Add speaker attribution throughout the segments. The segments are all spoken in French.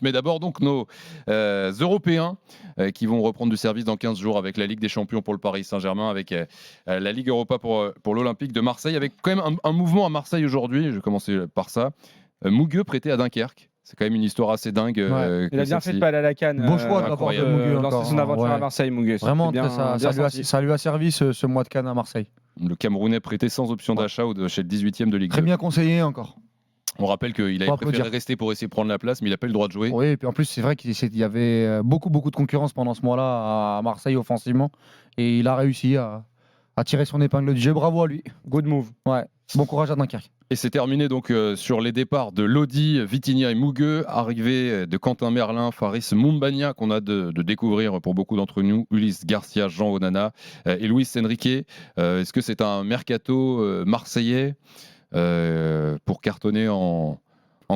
Speaker 1: Mais d'abord, donc, nos Européens qui vont reprendre du service dans 15 jours avec la Ligue des Champions pour le Paris Saint-Germain, avec la Ligue Europa pour l'Olympique de Marseille, avec quand même un mouvement à Marseille aujourd'hui. Je vais commencer par ça. Mugueux prêté à Dunkerque. C'est quand même une histoire assez dingue.
Speaker 2: Il a bien fait de pas aller à la CAN.
Speaker 3: Beau choix de la part de Mugueux.
Speaker 2: Lancer son aventure à Marseille, Mugueux.
Speaker 3: Vraiment, ça lui a servi ce mois de CAN à Marseille.
Speaker 1: Le Camerounais prêté sans option d'achat chez le 18e de Ligue 2.
Speaker 3: Très bien conseillé encore.
Speaker 1: On rappelle qu'il avait préféré rester pour essayer de prendre la place, mais il n'a pas eu le droit de jouer.
Speaker 3: Oui, et puis en plus, c'est vrai qu'il y avait beaucoup de concurrence pendant ce mois-là à Marseille offensivement. Et il a réussi à tirer son épingle du jeu. Bravo à lui.
Speaker 2: Good move.
Speaker 3: Ouais. Bon courage à Dunkerque.
Speaker 1: Et c'est terminé donc sur les départs de Lodi, Vitinha et Mugueux, arrivée de Quentin Merlin, Faris Mumbagna, qu'on a de découvrir pour beaucoup d'entre nous, Ulysse Garcia, Jean Onana et Luis Enrique. Est-ce que c'est un mercato marseillais pour cartonner en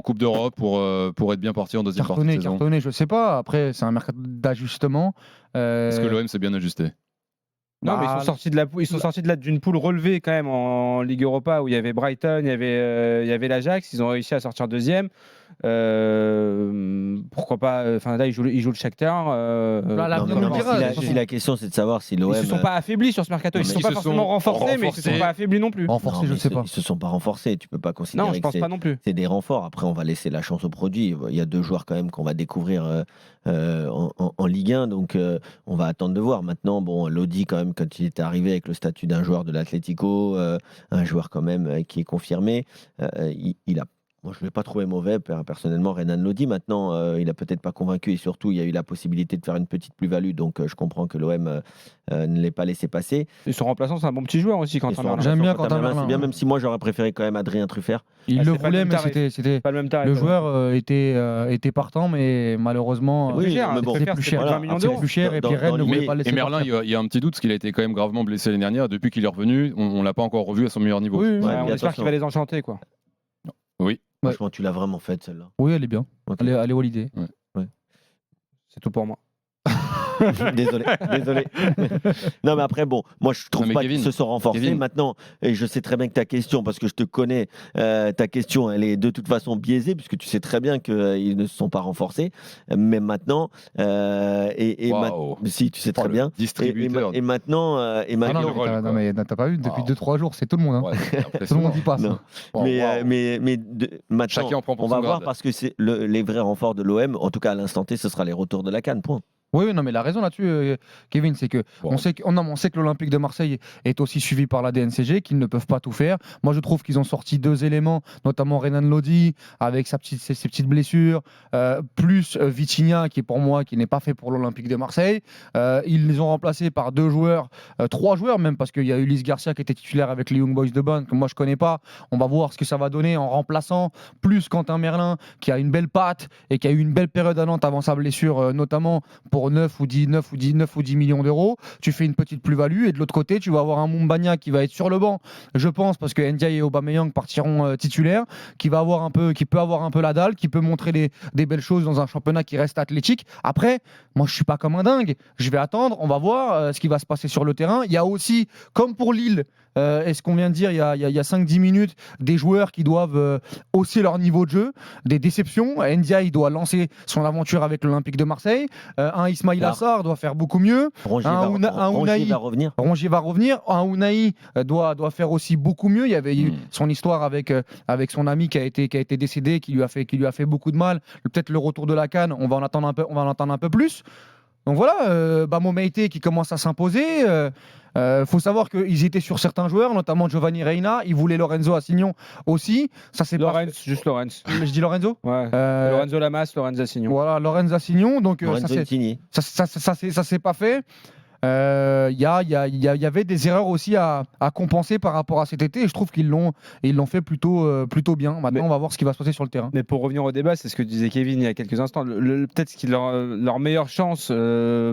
Speaker 1: Coupe d'Europe, pour être bien parti en deuxième partie de saison?
Speaker 3: Cartonner, je sais pas. Après, c'est un mercato d'ajustement.
Speaker 1: Est-ce que l'OM s'est bien ajusté?
Speaker 2: Non, mais ils sont sortis d'une poule relevée quand même en Ligue Europa où il y avait Brighton, il y avait l'Ajax. Ils ont réussi à sortir deuxième. Pourquoi pas? Enfin là, ils jouent le Shakhtar.
Speaker 4: Si la question c'est de savoir si l'OM.
Speaker 2: Ils se sont pas affaiblis sur ce mercato. Ils se sont pas forcément renforcés, mais ils se sont pas affaiblis non plus.
Speaker 3: Renforcés, je sais pas.
Speaker 4: Ils se sont pas renforcés. Tu peux pas considérer.
Speaker 2: Non, je pense pas non plus.
Speaker 4: C'est des renforts. Après, on va laisser la chance au produit. Il y a 2 joueurs quand même qu'on va découvrir en Ligue 1, donc on va attendre de voir. Maintenant, bon, Lodi quand même, quand il était arrivé avec le statut d'un joueur de l'Atlético, un joueur quand même qui est confirmé, il a. Moi, je ne l'ai pas trouvé mauvais, personnellement, Renan Lodi. Maintenant, il n'a peut-être pas convaincu et surtout, il y a eu la possibilité de faire une petite plus-value. Donc, je comprends que l'OM ne l'ait pas laissé passer.
Speaker 2: Et son remplaçant, c'est un bon petit joueur aussi, Quentin Merlin.
Speaker 3: J'aime bien Quentin Merlin.
Speaker 4: C'est bien, même si moi, j'aurais préféré quand même Adrien Truffert.
Speaker 3: Il le voulait, mais c'était
Speaker 2: pas le même tarif.
Speaker 3: Le joueur était partant, mais malheureusement,
Speaker 2: c'était plus cher. 20 millions d'euros.
Speaker 3: Plus cher et puis Rennes ne voulait pas le laisser.
Speaker 1: Et Merlin, il y a un petit doute, parce qu'il a été quand même gravement blessé l'année dernière. Depuis qu'il est revenu, on ne l'a pas encore revu à son meilleur niveau.
Speaker 2: Oui, on espère qu'il va les enchanter, quoi.
Speaker 1: Oui.
Speaker 4: Franchement, tu l'as vraiment faite, celle-là.
Speaker 3: Oui, elle est bien. Okay. Elle est holiday.
Speaker 4: Ouais.
Speaker 2: C'est tout pour moi.
Speaker 4: désolé. Non, mais après, bon, moi, je trouve pas qu'ils se sont renforcés. Maintenant, et je sais très bien que ta question, parce que je te connais, ta question, elle est de toute façon biaisée, puisque tu sais très bien qu'ils ne se sont pas renforcés. Mais maintenant, si, tu sais très bien.
Speaker 1: Distributeur.
Speaker 4: Et maintenant.
Speaker 3: Non, mais t'as pas vu depuis 2-3 jours, c'est tout le monde. Tout le monde y passe.
Speaker 4: Mais maintenant,
Speaker 1: chacun prend pour
Speaker 4: on va voir, parce que c'est les vrais renforts de l'OM, en tout cas à l'instant T, ce sera les retours de la CAN, point.
Speaker 3: Oui, non, mais la raison là-dessus, Kevin, c'est que on sait que l'Olympique de Marseille est aussi suivi par la DNCG, qu'ils ne peuvent pas tout faire. Moi, je trouve qu'ils ont sorti 2 éléments, notamment Renan Lodi, avec ses petites blessures, plus Vitinha, qui est pour moi, qui n'est pas fait pour l'Olympique de Marseille. Ils les ont remplacés par 2 joueurs, 3 joueurs même, parce qu'il y a Ulysse Garcia qui était titulaire avec les Young Boys de Bonn, que moi je connais pas. On va voir ce que ça va donner en remplaçant, plus Quentin Merlin, qui a une belle patte et qui a eu une belle période à Nantes avant sa blessure, notamment pour 9 ou 10 millions d'euros, tu fais une petite plus-value et de l'autre côté, tu vas avoir un Mumbagna qui va être sur le banc, je pense, parce que Ndiaye et Aubameyang partiront titulaires, qui peut avoir un peu la dalle, qui peut montrer des belles choses dans un championnat qui reste athlétique. Après, moi je suis pas comme un dingue, je vais attendre, on va voir ce qui va se passer sur le terrain. Il y a aussi, comme pour Lille, et ce qu'on vient de dire il y a 5-10 minutes, des joueurs qui doivent hausser leur niveau de jeu, des déceptions. Ndiaye doit lancer son aventure avec l'Olympique de Marseille, un Ismail Assar doit faire beaucoup mieux,
Speaker 4: Rongier va revenir.
Speaker 3: Un Unai doit faire aussi beaucoup mieux. Il y avait eu son histoire avec son ami qui a été décédé, qui lui a fait beaucoup de mal. Peut-être le retour de la CAN, on va en attendre un peu plus. Donc voilà, Bamo Meïté qui commence à s'imposer. Faut savoir qu'ils étaient sur certains joueurs, notamment Giovanni Reina. Ils voulaient Lorenzo Assignon aussi. Ça c'est
Speaker 2: juste Lorenz.
Speaker 3: Je dis Lorenzo.
Speaker 2: Ouais. Lorenzo Lamas, Lorenzo Assignon.
Speaker 3: Voilà, Lorenzo Assignon. Donc ça s'est pas fait. Il y avait des erreurs aussi à compenser par rapport à cet été et je trouve qu'ils l'ont fait plutôt bien. Maintenant, on va voir ce qui va se passer sur le terrain.
Speaker 2: Mais pour revenir au débat, c'est ce que disait Kevin il y a quelques instants. Peut-être que leur meilleure chance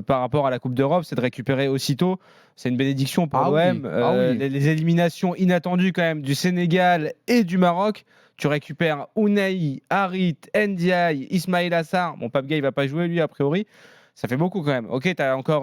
Speaker 2: par rapport à la Coupe d'Europe, c'est de récupérer aussitôt. C'est une bénédiction pour l'OM. Les éliminations inattendues quand même du Sénégal et du Maroc. Tu récupères Unai, Harit, Ndiaye, Ismail Assar. Bon, Pape Gueye, il va pas jouer lui a priori. Ça fait beaucoup quand même. Ok, t'as encore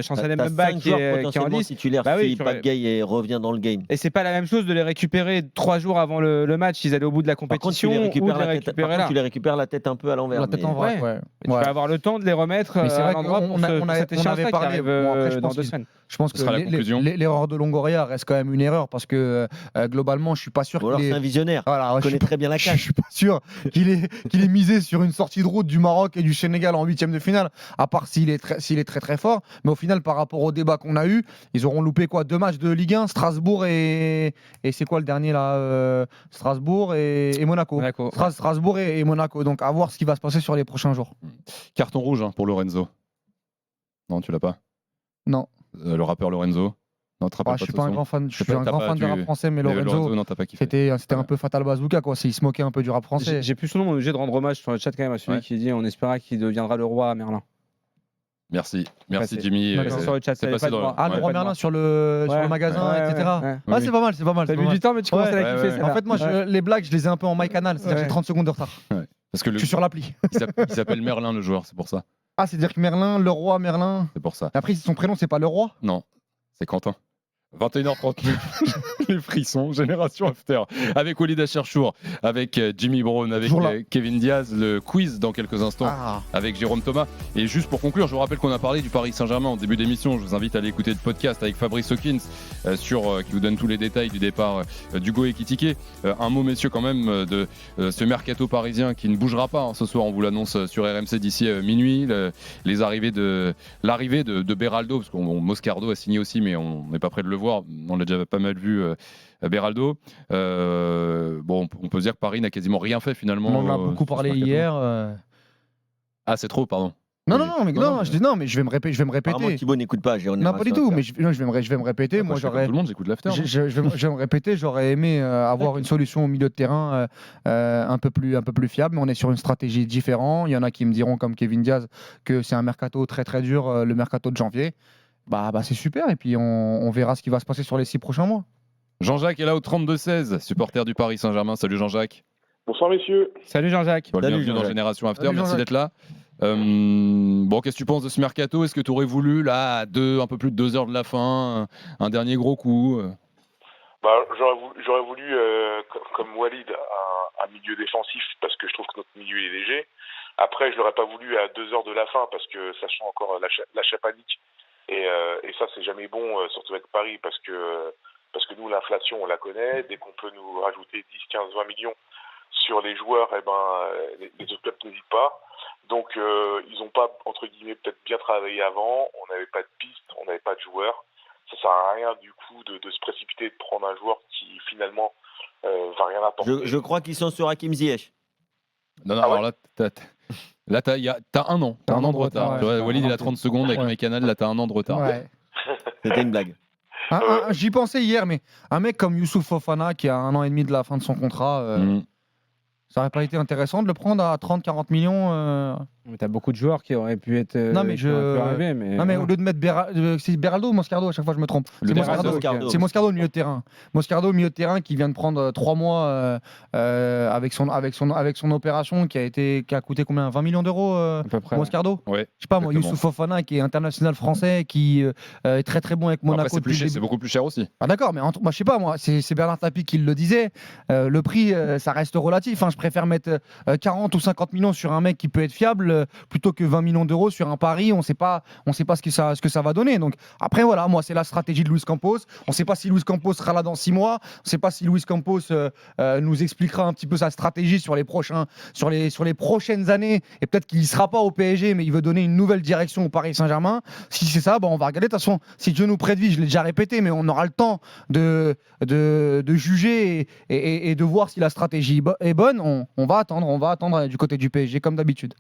Speaker 2: Chancel
Speaker 4: T'as
Speaker 2: Mbemba
Speaker 4: 5
Speaker 2: qui
Speaker 4: joueurs
Speaker 2: est en
Speaker 4: potentiellement
Speaker 2: 10.
Speaker 4: titulaires
Speaker 2: Bah oui,
Speaker 4: si Pape Gueye revient dans le game.
Speaker 2: Et c'est pas la même chose de les récupérer 3 jours avant le match. Ils allaient au bout de la
Speaker 4: Par contre,
Speaker 2: compétition ou de les récupérer là.
Speaker 4: tu les récupères la tête un peu à l'envers.
Speaker 3: La tête
Speaker 4: mais-
Speaker 3: en vrac, ouais.
Speaker 2: Tu vas avoir le temps de les remettre
Speaker 3: Mais c'est
Speaker 2: à
Speaker 3: vrai
Speaker 2: l'endroit
Speaker 3: qu'on
Speaker 2: pour,
Speaker 3: on a-
Speaker 2: ce-
Speaker 3: on
Speaker 2: pour
Speaker 3: a-
Speaker 2: cette
Speaker 3: on
Speaker 2: échéance
Speaker 3: avait
Speaker 2: qui
Speaker 3: parlé.
Speaker 2: arrive
Speaker 3: Bon, après, je
Speaker 2: dans
Speaker 3: pense
Speaker 2: 2
Speaker 3: qu'il-
Speaker 2: semaines.
Speaker 3: Je pense
Speaker 1: Ce
Speaker 3: que
Speaker 1: sera la conclusion.
Speaker 3: l'erreur de Longoria reste quand même une erreur parce que globalement, je suis pas sûr
Speaker 4: Ou alors
Speaker 3: qu'il
Speaker 4: c'est
Speaker 3: est.
Speaker 4: un visionnaire.
Speaker 3: Voilà,
Speaker 4: Il
Speaker 3: je suis
Speaker 4: connaît très bien la
Speaker 3: Je
Speaker 4: cache.
Speaker 3: suis pas sûr qu'il ait misé sur une sortie de route du Maroc et du Sénégal en huitième de finale, à part s'il est très très fort. Mais au final, par rapport au débat qu'on a eu, ils auront loupé quoi 2 matchs de Ligue 1, Strasbourg et c'est quoi le dernier là Strasbourg et Monaco. Strasbourg et Monaco. Donc à voir ce qui va se passer sur les prochains jours.
Speaker 1: Carton rouge pour Lorenzo. Non, tu l'as pas.
Speaker 3: Non.
Speaker 1: Le rappeur Lorenzo. Non, tu te rappelles
Speaker 3: Je
Speaker 1: pas
Speaker 3: suis
Speaker 1: de
Speaker 3: pas
Speaker 1: ce
Speaker 3: un
Speaker 1: son
Speaker 3: grand fan. Je suis
Speaker 1: T'as
Speaker 3: un
Speaker 1: pas
Speaker 3: grand fan de
Speaker 1: du-
Speaker 3: rap français, mais
Speaker 1: Mais
Speaker 3: Lorenzo,
Speaker 1: non, t'as pas kiffé.
Speaker 3: c'était
Speaker 1: Ouais.
Speaker 3: un peu Fatal Bazooka quoi. Il se moquait un peu du rap français.
Speaker 2: J'ai plus son nom, mais obligé de rendre hommage sur le chat quand même à celui
Speaker 1: Ouais.
Speaker 2: qui dit on espéra qu'il deviendra le roi à Merlin.
Speaker 1: Merci
Speaker 2: Passé.
Speaker 1: Jimmy.
Speaker 3: D'accord.
Speaker 2: C'est sur le chat,
Speaker 1: c'est
Speaker 2: ça
Speaker 1: passé
Speaker 2: avait pas de
Speaker 1: dans
Speaker 2: droit.
Speaker 3: Ah, le
Speaker 1: Ouais.
Speaker 3: roi Merlin sur le magasin,
Speaker 2: Ouais,
Speaker 3: etc.
Speaker 2: ouais, ouais.
Speaker 3: Ah, c'est pas mal, c'est pas mal.
Speaker 2: T'as
Speaker 3: c'est
Speaker 2: mis
Speaker 3: pas
Speaker 2: du
Speaker 3: mal.
Speaker 2: temps, mais tu commences à la
Speaker 1: Ouais,
Speaker 2: kiffer.
Speaker 1: ouais.
Speaker 2: celle-là.
Speaker 3: En fait, moi,
Speaker 2: Ouais.
Speaker 3: les blagues, je les ai un peu en my canal, c'est-à-dire que j'ai
Speaker 2: Ouais.
Speaker 3: 30 secondes de retard.
Speaker 1: Parce que
Speaker 3: Je suis sur l'appli.
Speaker 1: il s'appelle Merlin, le joueur, c'est pour ça.
Speaker 3: Ah, c'est-à-dire que Merlin, le roi Merlin.
Speaker 1: C'est pour ça.
Speaker 3: Après, son prénom, c'est pas le roi.
Speaker 1: Non, c'est Quentin. 21h30, les frissons, Génération After, avec Walid Cherchour, avec Jimmy Brown, avec
Speaker 3: Toujours là.
Speaker 1: Kevin Diaz, le quiz dans quelques instants, avec Jérôme Thomas. Et juste pour conclure, je vous rappelle qu'on a parlé du Paris Saint-Germain en début d'émission. Je vous invite à aller écouter le podcast avec Fabrice Hawkins qui vous donne tous les détails du départ d'Hugo Ekitike. Un mot, messieurs, quand même, de ce mercato parisien qui ne bougera pas. Ce soir, on vous l'annonce sur RMC d'ici minuit. L'arrivée de Beraldo, parce que Moscardo a signé aussi, mais on n'est pas prêt de le voir. On l'a déjà pas mal vu, Beraldo. Bon, on peut dire que Paris n'a quasiment rien fait finalement.
Speaker 3: On en a beaucoup parlé
Speaker 1: sur ce mercato.
Speaker 3: hier.
Speaker 1: Ah, c'est trop, pardon.
Speaker 3: Non,
Speaker 1: Oui.
Speaker 3: je dis non, mais je vais me répéter.
Speaker 4: Apparemment, Thibaut n'écoute pas.
Speaker 3: Non, pas du tout, mais je vais me répéter.
Speaker 1: Moi,
Speaker 3: Moi,
Speaker 1: je fais comme
Speaker 3: j'aurais.
Speaker 1: tout le monde, j'écoute l'after.
Speaker 3: Je vais me répéter, j'aurais aimé avoir une solution au milieu de terrain un peu plus fiable, mais on est sur une stratégie différente. Il y en a qui me diront, comme Kevin Diaz, que c'est un mercato très très dur, le mercato de janvier. Bah c'est super, et puis on verra ce qui va se passer sur les 6 prochains mois.
Speaker 1: Jean-Jacques est là au 32-16, supporter du Paris Saint-Germain. Salut Jean-Jacques.
Speaker 5: Bonsoir messieurs.
Speaker 2: Salut Jean-Jacques.
Speaker 1: Bienvenue
Speaker 4: Salut,
Speaker 1: dans
Speaker 4: Jean-Jacques.
Speaker 1: Génération After,
Speaker 3: Salut,
Speaker 1: merci
Speaker 3: Jean-Jacques.
Speaker 1: d'être là. Bon, qu'est-ce que tu penses de ce mercato? Est-ce que tu aurais voulu, là, à un peu plus de 2 heures de la fin, un dernier gros coup?
Speaker 5: J'aurais voulu, comme Walid, un milieu défensif parce que je trouve que notre milieu est léger. Après, je l'aurais pas voulu à 2 heures de la fin parce que ça sent encore l'achat panique. Et ça, c'est jamais bon, surtout avec Paris, parce que nous, l'inflation, on la connaît. Dès qu'on peut nous rajouter 10, 15, 20 millions sur les joueurs, les autres clubs n'hésitent pas. Donc, ils n'ont pas, entre guillemets, peut-être bien travaillé avant. On n'avait pas de piste, on n'avait pas de joueurs. Ça sert à rien, du coup, de se précipiter, de prendre un joueur qui, finalement, va rien apporter.
Speaker 4: Je crois qu'ils sont sur Hakim Ziyech.
Speaker 1: Non,
Speaker 5: Ah
Speaker 1: alors là, t'as un an. T'as un an de retard.
Speaker 3: ouais.
Speaker 1: Tu vois,
Speaker 3: Ouais.
Speaker 1: Walid, il a 30 secondes avec
Speaker 3: Ouais.
Speaker 1: mes canals. Là, t'as un an de retard.
Speaker 3: Ouais.
Speaker 4: C'était une blague.
Speaker 3: J'y pensais hier, mais un mec comme Youssouf Fofana qui a 1 an et demi de la fin de son contrat, ça aurait pas été intéressant de le prendre à 30-40 millions
Speaker 2: Mais t'as beaucoup de joueurs qui auraient pu être.
Speaker 3: Non, mais
Speaker 2: qui auraient pu arriver, mais
Speaker 3: Non, mais
Speaker 2: voilà.
Speaker 3: au lieu de mettre c'est Beraldo ou Moscardo, à chaque fois je me trompe. C'est
Speaker 1: Beraldo,
Speaker 3: Moscardo. C'est Moscardo au milieu de terrain. Moscardo au milieu de terrain qui vient de prendre 3 mois avec son opération qui a coûté combien 20 millions d'euros
Speaker 2: à peu près.
Speaker 3: Moscardo.
Speaker 1: Ouais.
Speaker 3: Je sais pas moi,
Speaker 1: Exactement.
Speaker 3: Youssouf Fofana qui est international français, qui est très très bon avec Monaco.
Speaker 1: Après, c'est
Speaker 3: depuis le
Speaker 1: c'est
Speaker 3: début.
Speaker 1: beaucoup plus cher aussi.
Speaker 3: Ah d'accord, mais moi je sais pas moi, c'est Bernard Tapie qui le disait. Le prix, ça reste relatif. Hein. Je préfère mettre 40 ou 50 millions sur un mec qui peut être fiable plutôt que 20 millions d'euros sur un pari. On sait pas ce que ça va donner. Donc après voilà, moi c'est la stratégie de Luis Campos. On sait pas si Luis Campos sera là dans 6 mois. On sait pas si Luis Campos nous expliquera un petit peu sa stratégie sur les prochaines années. Et peut-être qu'il y sera pas au PSG, mais il veut donner une nouvelle direction au Paris Saint-Germain. Si c'est ça, on va regarder. De toute façon, si Dieu nous prête vie, je l'ai déjà répété, mais on aura le temps de juger et de voir si la stratégie est bonne. On va attendre du côté du PSG comme d'habitude.